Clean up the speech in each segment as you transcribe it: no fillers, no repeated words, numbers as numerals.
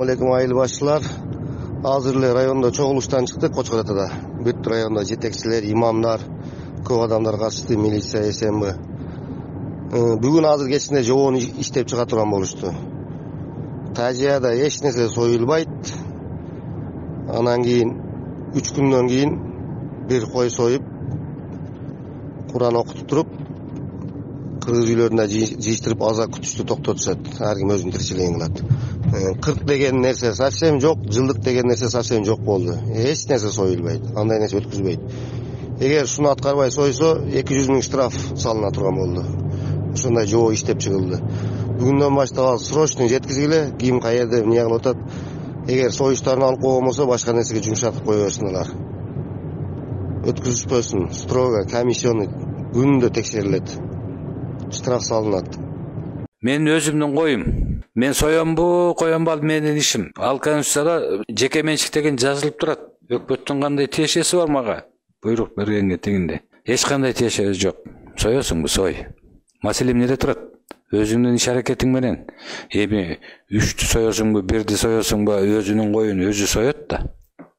Алейкум айыл башчылар. Азыр эле райондо чогулуштан чыкты Кочкоратада. Бүт райондо жетекчилер, имамдар, көп адамдар катышты, милиция, СМБ. Бүгүн азыр кечинде жобону иштеп чыга турган болушту. Тажияда эч нерсе союлбайт. Анан кийин 3 күндөн кийин бир кой союп, Куран окутуп туруп, кыргыз үйлөрүндө жыйыштырып аза күтүштү токтотушат. Ар ким өзүнүн тиричилигин кылат. 40 деген нерсе совсем жок, жылдык деген нерсе совсем жок болду. Эч нерсе союлбайт, андай нерсе өткүзбөйт. Эгер шуну аткарбай сойсо 200 000 штраф салына турган болду. Ошондой жобо иштеп чыгылды. Бүгүндөн баштап срочный жеткизгиле, ким каерде эмне кылып атат. Эгер союштарын алып койгон болсо башка нерсеге жумшатып кое берсинler. Өткүзүшпөсүн, строго комиссионный күндө текшерилет. Штраф салынат. Мен өзүмдүн коюм. Мен соёмбу, коёмбу менин ишим. Ал конституцияда жеке менчик деген жазылып турат. Өкмөттүн кандай тиешеси бар мага? Буйрук бергенге тегинде. Эч кандай тиешеси жок. Соёсуңбу, сой. Маселе эмнеде турат? Өзүңдүн иш аракетиң менен. Эми 3-тү соёсуңбу, 1-ди соёсуңбу, өзүнүн коюн өзү соёт да.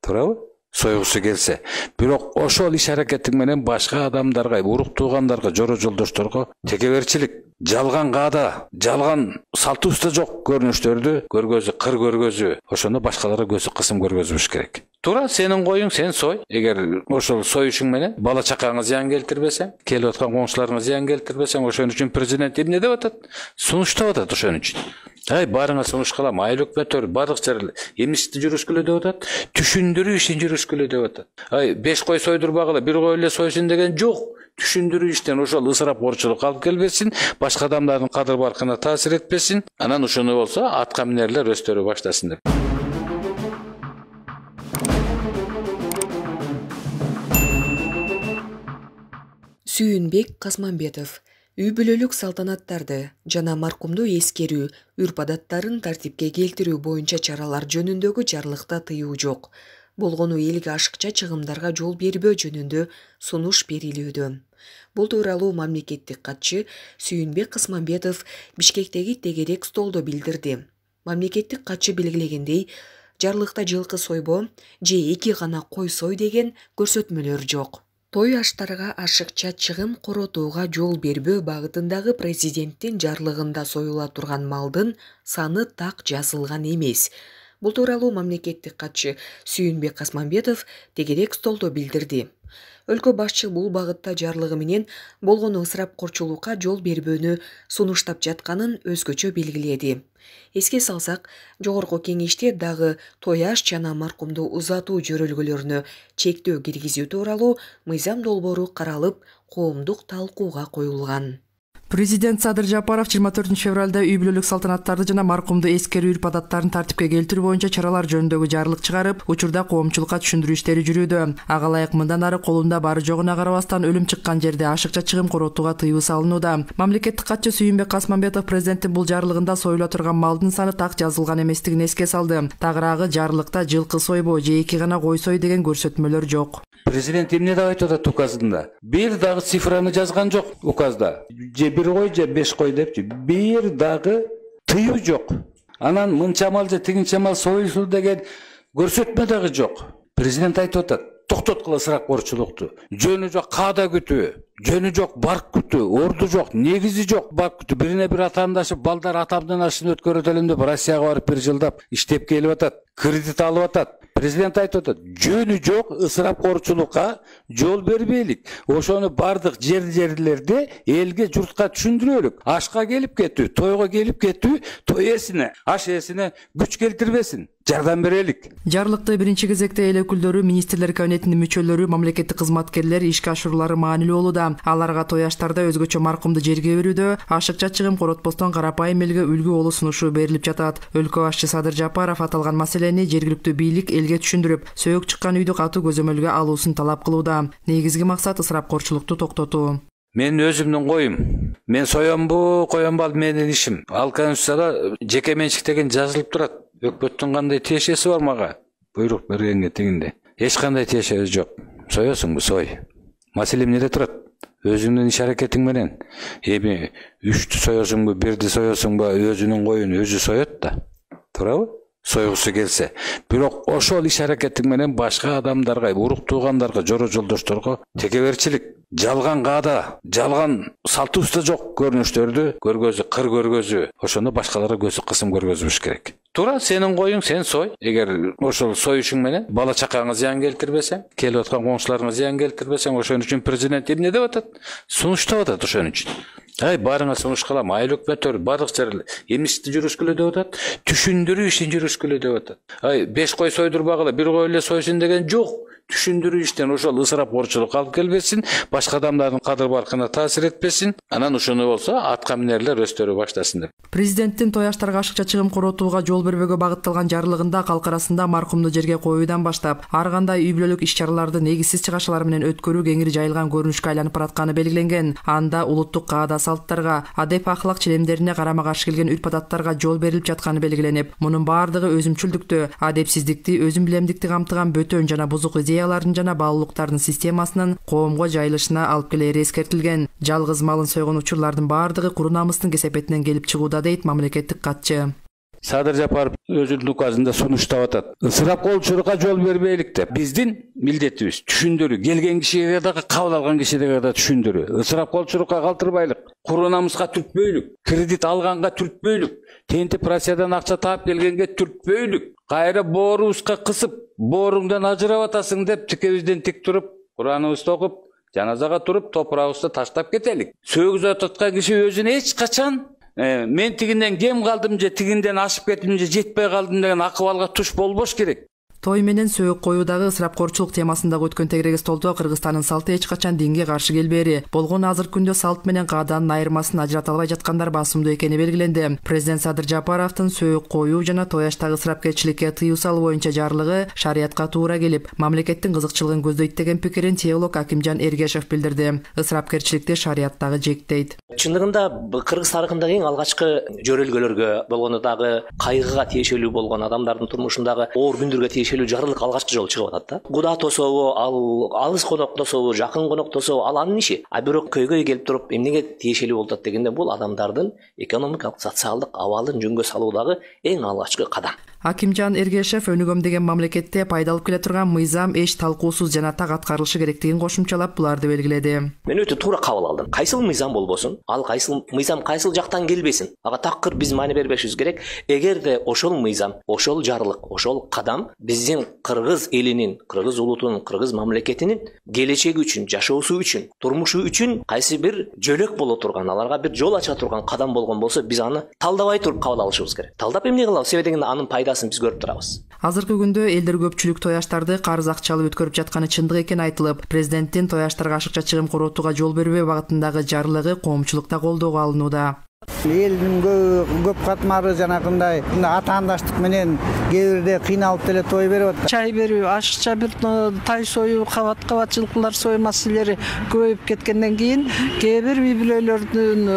Туурабы? Сойгусу келсе. Бирок ошол иш аракетиң менен башка адамдарга, урук туугандарга, жоро жолдошторго текеберчилик, жалган каада, жалган салтыбызда жок көрүнүштөрдү көргөзүү, кыр көргөзүү, ошондо башкаларга көзү кысым көргөзүш керек. Туура, сенин коюң, сен сой. Эгер ошол союшуң менен бала чакаңа зыян келтирбесең, келип аткан коңшуларыңа зыян келтирбесең, ошон үчүн президент эмне деп атат? Сунуштап атат ошон үчүн. Барыңа сунуш кылам, айыл өкмөттөр бардык жерлер эмнисти жүрүшкүлө деп атат? Түшүндүрүү ишин жүрүшкүлө деп атат. 5 кой сойдурбагыла, 1 кой эле сойсун деген жок. Түшүндүрүү иштен ошол ысырапкорчулук алып келбесин, башка адамдардын кадыр баркына таасир этпесин. Анан ошондой болсо атка минерлер өстөрү баштасын деп. Сүйүнбек Касманбетов үй бүлөлүк салтанаттарды жана маркумду эскерүү, үрп-адаттарын тартипке келтирүү боюнча чаралар жөнүндөгү жарлыкта тыюу жок. Болгону элге ашыкча чыгымдарга жол бербөө жөнүндө сунуш берилүүдө. Бул тууралуу мамлекеттик катчы Сүйүнбек Касманбетов Бишкектеги тегерек столдо билдирди. Мамлекеттик катчы белгилегендей, жарлыкта жылкы сойбо же 2 гана кой сой деген көрсөтмөлөр жок. Той аштарга ашыкча чыгым коротууга жол бербөө багытындагы президенттин жарлыгында союла турган малдын саны так жазылган эмес. Бул тууралуу мамлекеттик катчы Сүйүнбек Касманбетов тегерек столдо билдирди. Өлкө башчы бул багытта жарлыгы менен болгону ысырапкорчулукка жол бербөөнү сунуштап жатканын өзгөчө белгиледи. Эске салсак, жогорку кеңеште дагы той аш жана маркумду узатуу жөрөлгөлөрүнө чектөө киргизүү тууралуу мыйзам долбоору каралып, коомдук талкууга коюлган. Президент Садыр Жапаров 24 февралда үй бүлөлүк салтанаттарды жана маркумду эскерүү үрп-адаттарын тартипке келтирүү боюнча чаралар жөнүндөгү жарлык чыгарып, учурда коомчулукка түшүндүрүү иштери жүрүүдө. Ага ылайык мындан ары колунда бары жогуна карабастан өлүм чыккан жерде ашыкча чыгым коротууга тыюу салынууда. Мамлекеттик катчы Сүйүнбек Касманбетов президенттин бул жарлыгында союла турган малдын саны так жазылган эместигин эске салды. Тагыраагы жарлыкта жылкы сойбо же 2 гана кой сой деген көрсөтмөлөр жок. Президент эмне деп айтып атат указында? Бир дагы цифраны жазган жок указда. Же 1 кой же 5 кой депчи. Бир дагы тыюу жок. Анан мынча мал же тигинче мал союлсун деген көрсөтмө дагы жок. Президент айтып атат, токтоткула ысырапкорчулукту. Жөнү жок каада күтүү, жөнү жок барк күтүү, орду жок, негизи жок барк күтүү. Бирине бир атаандашып, балдар атамдан ашын өткөрөт элем деп Россияга барып бир жылдап иштеп келип атат, кредит алып атат. Президент айтып атат, жөнү жок ысырапкорчулукка жол бербейлик. Ошону бардык жерлерде элге, журтка түшүндүрөлүк. Ашка келип кетүү, тойго келип кетүү, той ээсине, аш ээсине күч келтирбесин. Жардам берелик. Жарлыкты биринчи кезекте эл өкүлдөрү, министрлер кабинетинин мүчөлөрү, мамлекеттик кызматкерлер ишке ашыруулары маанилүү болууда. Аларга той аштарда өзгөчө маркумду жерге берүүдө, ашыкча чыгым коротпостон карапайым элге үлгү болуу сунушу берилип жатат. Өлкө башчы Садыр Жапаров аталган маселени жергиликтүү бийлик элге түшүндүрүп, сөйөк чыккан үйдү катуу көзөмөлгө алуусун талап кылууда. Негизги максат ысырапкорчулукту токтотуу. Мен өзүмдүн коюм. Мен соёмбу, коёмбу менин ишим. Ал конституцияда жеке менчик деген жазылып турат. Өкмөттүн кандай тиешеси бар мага? Буйрук бергенге тегинде. Эч кандай тиешеси жок. Соёсуңбу, сой. Маселе эмнеде турат? Өзүңдүн иш аракетиң менен. Эми 3-тү соёсуңбу, 1-ди соёсуңбу, өзүнүн коюн өзү соёт да. Туурабы? сойгусу келсе. Бирок ошол иш аракетиң менен башка адамдарга, урук туугандарга, жора жолдошторго текеберчилик, жалган каада, жалган салтыбызда жок көрүнүштөрдү көргөзүү, кыр көргөзүү, ошондо башкаларга көзү кысым көргөзүш керек. Туура, сенин коюң, сен сой. Эгер ошол союшуң менен бала чакаңа зыян келтирбесең, келип аткан коңшуларыңа зыян келтирбесең, ошон үчүн президент эмне деп атат? Сунуштап атат ошон үчүн. Барыңа сунуш кылам, айлык бөтөр, бардык жерлер эмнисти жүрүшкүлө деп атат? Түшүндүрүү ишин жүрүшкүлө деп атат. 5 кой сойдурбагыла, 1 кой эле сойсун деген жок. Түшүндүрүү иштен ошол ысырапкорчулук алып келбесин, башка адамдардын кадыр баркына таасир этпесин, анан ошону болсо атка минерлер өстөрү баштасын деп. Президенттин той аштарга ашыкча чыгым коротууга жол бербөөгө багытталган жарлыгында калк арасында маркумду жерге коюудан баштап, ар кандай үй бүлөлүк иш-чараларды негизсиз чыгашалар менен өткөрүү кеңири жайылган көрүнүшкө айланып баратканы белгиленген. Анда улуттук каада салттарга, адеп ахлак ченемдерине карама каршы келген үрпадаттарга жол берилип жатканы белгиленип, мунун баардыгы өзүмчүлдүктү, адепсиздикти, өзүм билемдикти камтыган бөтөн жана бузук идеялардын жана баалуулуктардын системасынын коомго жайылышына алып келери эскертилген. Жалгыз малын сойгон учурлардын баардыгы куру намыстын кесепетинен келип чыгууда дейт мамлекеттик катчы. Садыр Жапаров өзүнүн указында сунуштап атат. Ысырапкорчулукка жол бербейлик деп. Биздин милдетибиз түшүндүрүү, келген кишиге дагы, кабыл алган кишиге дагы түшүндүрүү. Ысырапкорчулукка калтырбайлык, куру намыска түртпөйлүк, кредит алганга түртпөйлүк, тентип Россиядан акча таап келгенге түртпөйлүк. Кайра боорубузга кысып, бооруңдан ажырап атасың деп тикебизден тик туруп, Кураныбызды окуп, жаназага туруп, топурагыбызды таштап кетелик. Сөөгүз аткан киши өзүнө эч качан мен тигинден кем калдым же тигинден ашып кеттим же жетпей калдым деген акыбалга туш болбош керек. Той менен сөөк коюудагы ысырапкорчулук темасындагы өткөн тегереги столдо Кыргызстандын салты эч качан динге каршы келбери, болгону азыркы күндө салт менен кааданын айырмасын ажырата албай жаткандар басымдуу экени белгиленди. Президент Садыр Жапаровдун сөөк коюу жана той аштагы ысырапкерчиликке тыюу салуу боюнча жарлыгы шариятка туура келип, мамлекеттин кызыкчылыгын көздөйт деген пикирин теолог Акимжан Эргешев билдирди. Ысырапкерчиликти шарияттагы жектейт. Чындыгында Кыргыз тарыхындагы эң алгачкы жөрөлгөлөргө, болгону дагы кайгыга тиешелүү болгон адамдардын турмушундагы оор күндөргө тиешелүү жарлык алгачкы жолу чыгып атат да. Куда тособу, ал алыс конок тособу, жакын конок тособу, ал анын иши. Бирок көйгөй келип туруп эмнеге тиешелүү болуп атат дегенде, бул адамдардын экономикалык, социалдык абалын жөнгө салуудагы эң алгачкы кадам. Акимжан Эргешев өнүгөм деген мамлекетте пайдалып келе турган мыйзам эч талкуусуз жана так аткарылышы керектигин кошумчалап буларды белгиледи. Мен өтө туура кабыл алдым. Кайсыл мыйзам болбосун, ал кайсыл мыйзам кайсыл жактан келбесин, ага такыр биз маани бербешибиз керек. Эгерде ошол мыйзам, ошол жарлык, ошол кадам биздин кыргыз элинин, кыргыз улутунун, кыргыз мамлекетинин келечеги үчүн, жашоосу үчүн, турмушу үчүн кайсы бир жөлөк боло турган, аларга бир жол ача турган кадам болгон болсо, биз аны талдабай туруп кабыл алышыбыз керек. Талдап эмне кылабыз? Себеби дегенде анын пайдасын биз көрүп турабыз. Азыркы күндө элдер көпчүлүк той аштарды карыз акчалып өткөрүп жатканы чындык экени айтылып, президенттин той аштарга ашыкча чыгым коротууга жол бербөө багытындагы жарлыгы коомчулукта колдоого алынууда. Элдин көп катмары жанагындай атаандаштык менен кээ бирде кыйналып деле той берип атат. Чай берүү, ашыкча бир тай союу, кабат жылкылар союу маселелери көбөйүп кеткенден кийин кээ бир үй бүлөлөрдүн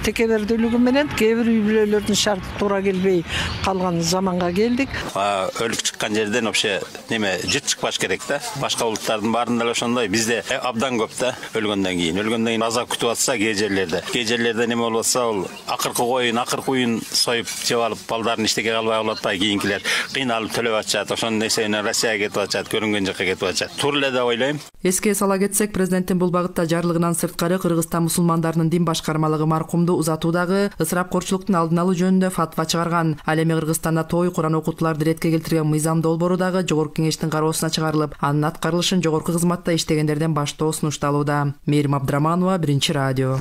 текебердүүлүгү менен кээ бир үй бүлөлөрдүн шарты туура келбей калган заманга келдик. Өлүк чыккан жерден вообще жыт чыкпаш керек да. Башка улуттардын баарында эле ошондой, бизде абдан көп да өлгөндөн кийин азап күтүп атса кээ жерлерде неме болбосо ал акыркы уюн союп жеп алып, балдарын иштеге калбай калып атпайбы, кийинкилер кыйналып төлөп атышат, ошонун эсебинен Россияга кетип атышат, көрүнгөн жакка кетип атышат. Туура эле деп ойлойм. Эске сала кетсек, президенттин бул багытта жарлыгынан сырткары Кыргызстан мусулмандарынын дин башкармалыгы маркумду узатуудагы ысырапкорчулуктун алдын алуу жөнүндө фатва чыгарган. Ал эми Кыргызстанда той, Куран окутууларды иретке келтирген мыйзам долбоору дагы Жогорку кеңештин кароосуна чыгарылып, анын аткарылышын жогорку кызматта иштегендерден баштоо сунушталууда. Мээрим Абдыраманова, Биринчи радио.